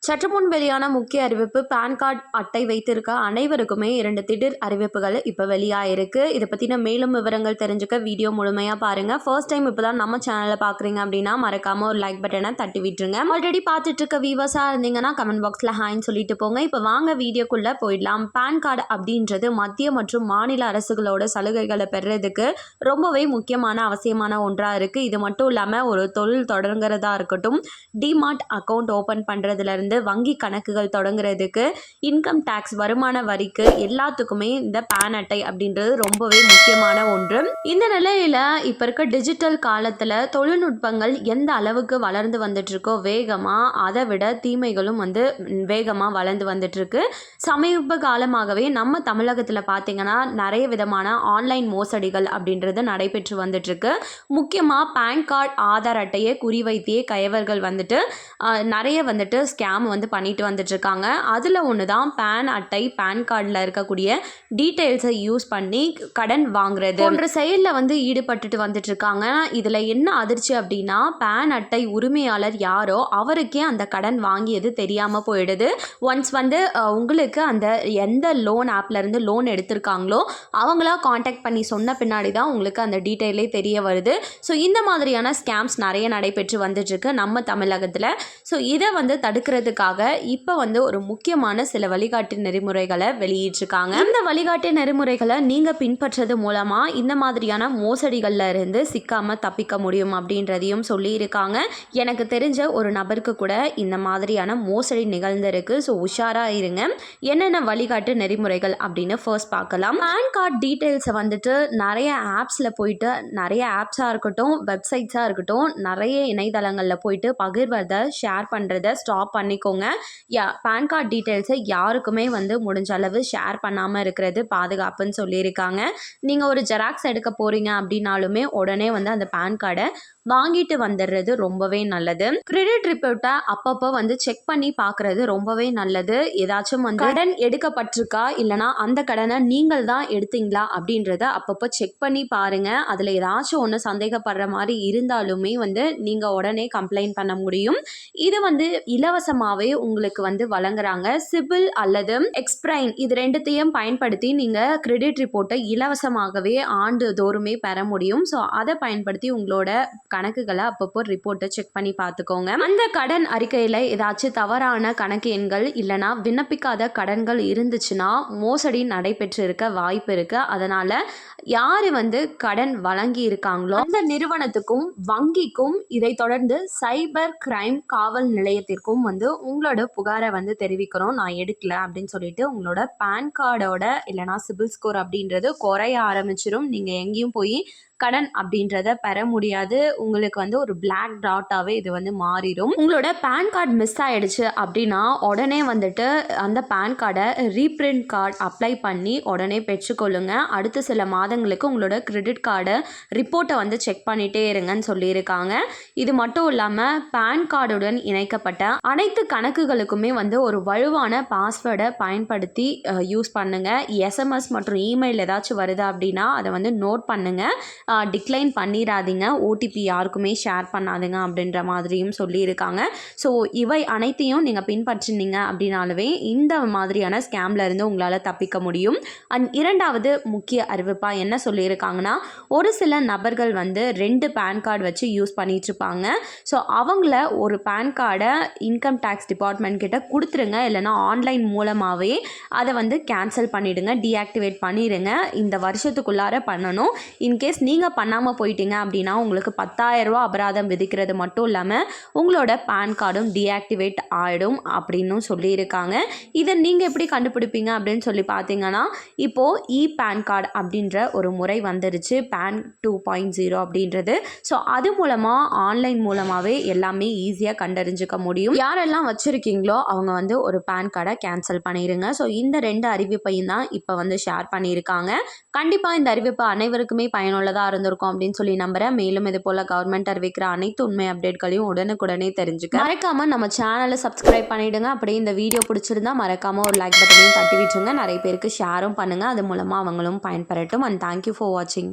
சற்று முன் வெளியான முக்கிய அறிவிப்பு பான் கார்டு அட்டை வைத்திருக்க அனைவருக்குமே 2 திடீர் அறிவிப்புகள் இப்போ வெளியாயிருக்கு. இதை பற்றின மேலும் விவரங்கள் தெரிஞ்சுக்க வீடியோ முழுமையாக பாருங்கள். ஃபர்ஸ்ட் டைம் இப்போ தான் நம்ம சேனலை பார்க்குறீங்க அப்படின்னா மறக்காமல் ஒரு லைக் பட்டனை தட்டி விட்டுருங்க. ஆல்ரெடி பார்த்துட்டு இருக்க வியூவர்ஸாக இருந்தீங்கன்னா கமெண்ட் பாக்ஸில் ஹாய்ன்னு சொல்லிட்டு போங்க. இப்போ வாங்க வீடியோக்குள்ளே போயிடலாம். பான் கார்டு அப்படின்றது மத்திய மற்றும் மாநில அரசுகளோட சலுகைகளை பெறுறதுக்கு ரொம்பவே முக்கியமான அவசியமான ஒன்றாக இருக்குது. இது மட்டும் இல்லாமல் ஒரு தொழில் தொடங்குறதா இருக்கட்டும், டிமார்ட் அக்கௌண்ட் ஓப்பன் பண்ணுறதுலேருந்து வங்கி கணக்குகள் தொடங்குறதுக்கு, இன்கம் டேக்ஸ் வருமான வரிக்கு எல்லாத்துக்குமே இந்த பான் அட்டை அப்படின்றது ரொம்பவே முக்கியமான ஒன்று. இந்த நிலையில இப்ப இருக்க டிஜிட்டல் காலத்துல தொழில்நுட்பங்கள் எந்த அளவுக்கு வளர்ந்து வந்துட்டு இருக்கோ வேகமா, அதை விட தீமைகளும் வேகமா வளர்ந்து வந்துட்டு இருக்கு. சமீப காலமாகவே நம்ம தமிழகத்துல பாத்தீங்கன்னா நிறைய விதமான ஆன்லைன் மோசடிகள் அப்படின்றது நடைபெற்று வந்துட்டு இருக்கு. முக்கியமா பான் கார்டு, ஆதார் அட்டையை குறிவைத்தே கயவர்கள் நிறைய ஸ்கேம் பண்ணிட்டு வந்துட்டு இருக்காங்க. அதில் ஒன்று தான் பான் அட்டை. பான் கார்டில் இருக்கக்கூடிய டீட்டெயில்ஸை யூஸ் பண்ணி கடன் வாங்குறது போன்ற செயலில் ஈடுபட்டுட்டு வந்துட்டு இருக்காங்க. இதில் என்ன அதிர்ச்சி அப்படின்னா, பான் அட்டை உரிமையாளர் யாரோ அவருக்கே அந்த கடன் வாங்கியது தெரியாமல் போயிடுது. ஒன்ஸ் உங்களுக்கு அந்த எந்த லோன் ஆப்லேருந்து லோன் எடுத்திருக்காங்களோ அவங்களா காண்டாக்ட் பண்ணி சொன்ன பின்னாடி தான் உங்களுக்கு அந்த டீட்டெயிலே தெரிய வருது. ஸோ இந்த மாதிரியான ஸ்கேம்ஸ் நிறைய நடைபெற்று வந்துட்டுருக்கு நம்ம தமிழகத்தில். ஸோ இதை தடுக்கிறதுக்காக இப்போ ஒரு முக்கியமான சில வழிகாட்டு நெறிமுறைகளை வெளியிட்டிருக்காங்க. இந்த வழிகாட்டு நெறிமுறைகளை நீங்கள் பின்பற்றது மூலமாக இந்த மாதிரியான மோசடிகளில் இருந்து சிக்காமல் தப்பிக்க முடியும் அப்படின்றதையும் சொல்லியிருக்காங்க. எனக்கு தெரிஞ்ச ஒரு நபருக்கு கூட இந்த மாதிரியான மோசடி நிகழ்ந்திருக்கு. ஸோ உஷாராக இருங்க. என்னென்ன வழிகாட்டு நெறிமுறைகள் அப்படின்னு ஃபர்ஸ்ட் பார்க்கலாம். பான் கார்டு டீட்டெயில்ஸை நிறைய ஆப்ஸில் போயிட்டு, நிறைய ஆப்ஸாக இருக்கட்டும், வெப்சைட்ஸாக இருக்கட்டும், நிறைய இணையதளங்களில் போயிட்டு பகிர்வதை, ஷேர் பண்ணுறதை ஸ்டாப் பண்ணிக்கோங்க. பான் கார்டு டீட்டெயில்ஸை யாருக்குமே முடிஞ்ச அளவு ஷேர் பண்ணாமல் இருக்கிறது பாதுகாப்புன்னு சொல்லியிருக்காங்க. நீங்கள் ஒரு ஜெராக்ஸ் எடுக்க போகிறீங்க அப்படின்னாலுமே உடனே அந்த பான் கார்டை வாங்கிட்டு வந்துடுறது ரொம்பவே நல்லது. கிரெடிட் ரிப்போர்ட்டை அப்பப்போ செக் பண்ணி பார்க்குறது ரொம்பவே நல்லது. ஏதாச்சும் கடன் எடுக்கப்பட்டிருக்கா, இல்லைனா அந்த கடனை நீங்கள் தான் எடுத்தீங்களா அப்படின்றத அப்பப்போ செக் பண்ணி பாருங்கள். அதில் ஏதாச்சும் ஒன்று சந்தேகப்படுற மாதிரி இருந்தாலுமே நீங்கள் உடனே கம்ப்ளைண்ட் பண்ண முடியும். இது இலவசமாகவே உங்களுக்கு வழங்குறாங்க. சிபில் அல்லது எக்ஸ்பிரைன் இது ரெண்டுத்தையும் பயன்படுத்தி நீங்கள் கிரெடிட் ரிப்போர்ட்டை இலவசமாகவே ஆண்டு தோறுமே பெற முடியும். ஸோ அதை பயன்படுத்தி உங்களோட கணக்குகளை அப்பப்போ ரிப்போர்ட்டை செக் பண்ணி பார்த்துக்கோங்க. அந்த கடன் அறிக்கையில் ஏதாச்சும் தவறான கணக்கு எண்கள் இல்லைனா விண்ணப்பிக்காத கடன்கள் இருந்துச்சுன்னா மோசடி நடைபெற்று இருக்க வாய்ப்பு இருக்கு. அதனால யாரு கடன் வழங்கி இருக்காங்களோ அந்த நிறுவனத்துக்கும் வங்கிக்கும், இதை தொடர்ந்து சைபர் கிரைம் காவல் நிலையத்திற்கும் உங்களோட புகாரை தெரிவிக்கிறோம், நான் எடுக்கல அப்படின்னு சொல்லிட்டு உங்களோட பான் கார்டோட இல்லைனா சிபில் ஸ்கோர் அப்படின்றது குறைய ஆரம்பிச்சிடும். நீங்கள் எங்கேயும் போய் கடன் அப்படின்றத பெற முடியாது. உங்களுக்கு ஒரு பிளாக் டாட்டாவே இது மாறிடும். உங்களோட பான் கார்டு மிஸ் ஆயிடுச்சு அப்படின்னா உடனே அந்த பான் கார்டை ரீப்ரிண்ட் கார்டு அப்ளை பண்ணி உடனே பெற்றுக்கொள்ளுங்க. அடுத்த சில மாதங்களுக்கு உங்களோட கிரெடிட் கார்டு ரிப்போர்ட்டை செக் பண்ணிட்டே இருங்கன்னு சொல்லியிருக்காங்க. இது மட்டும் இல்லாமல் பான் கார்டுடன் இணைக்கப்பட்ட அனைத்து கணக்குகளுக்குமே ஒரு வலுவான பாஸ்வேர்டை பயன்படுத்தி யூஸ் பண்ணுங்க. எஸ்எம்எஸ் மற்றும் இமெயில் ஏதாச்சும் வருது அப்படின்னா அதை நோட் பண்ணுங்க. டிக்ளைன் பண்ணிடாதீங்க. ஓடிபி யாருக்குமே ஷேர் பண்ணாதுங்க அப்படின்ற மாதிரியும் சொல்லியிருக்காங்க. ஸோ இவை அனைத்தையும் நீங்கள் பின்பற்றினீங்க அப்படின்னாலுமே இந்த மாதிரியான ஸ்கேம்ல இருந்து உங்களால் தப்பிக்க முடியும். இரண்டாவது முக்கிய அறிவிப்பாக என்ன சொல்லியிருக்காங்கன்னா, ஒரு சில நபர்கள் 2 பான் கார்டு வச்சு யூஸ் பண்ணிட்டு இருப்பாங்க. ஸோ அவங்கள ஒரு பான் கார்டை இன்கம் டேக்ஸ் டிபார்ட்மெண்ட் கிட்ட கொடுத்துருங்க. இல்லைனா ஆன்லைன் மூலமாகவே அதை கேன்சல் பண்ணிவிடுங்க, டீஆக்டிவேட் பண்ணிடுங்க. இந்த வருஷத்துக்குள்ளார பண்ணணும். இன்கேஸ் நீங்கள் பண்ணாமல் போயிட்டீங்க அப்படின்னா உங்களுக்கு 10,000 ரூபா அபராதம் விதிக்கிறது மட்டும் இல்லாமல் உங்களோட பான் கார்டும் டீஆக்டிவேட் ஆகிடும் அப்படின்னு சொல்லியிருக்காங்க. இதை நீங்கள் எப்படி கண்டுபிடிப்பீங்க அப்படின்னு சொல்லி பார்த்தீங்கன்னா, இப்போது பான் கார்டு அப்படின்ற ஒரு முறை வந்துருச்சு, பான் 2.0 அப்படின்றது. ஸோ அது மூலமாக ஆன்லைன் மூலமாகவே எல்லாமே ஈஸியாக கண்டறிஞ்சிக்க முடியும். யாரெல்லாம் வச்சுருக்கீங்களோ அவங்க ஒரு பான் கார்டை கேன்சல் பண்ணிடுங்க. ஸோ இந்த 2 அறிவிப்பையும் தான் இப்போ ஷேர் பண்ணியிருக்காங்க. கண்டிப்பாக இந்த அறிவிப்பு அனைவருக்குமே பயனுள்ளதாக இருந்திருக்கும் அப்படின்னு சொல்லி நம்புகிறேன். மேலும் இது போல் கவர்மெண்ட் அறிவிக்கிற அனைத்து உண்மை அப்டேட்களையும் உடனுக்குடனே தெரிஞ்சுக்க மறக்காமல் நம்ம சேனலை சப்ஸ்கிரைப் பண்ணிவிடுங்க. அப்படியே இந்த வீடியோ பிடிச்சிருந்தா மறக்காமல் ஒரு லைக் பட்டனையும் தட்டி விட்டுருங்க. நிறைய பேருக்கு ஷேரும் பண்ணுங்கள். அது மூலமாக அவங்களும் பயன்பெறட்டும். அண்ட் தேங்க்யூ ஃபார் வாட்சிங்.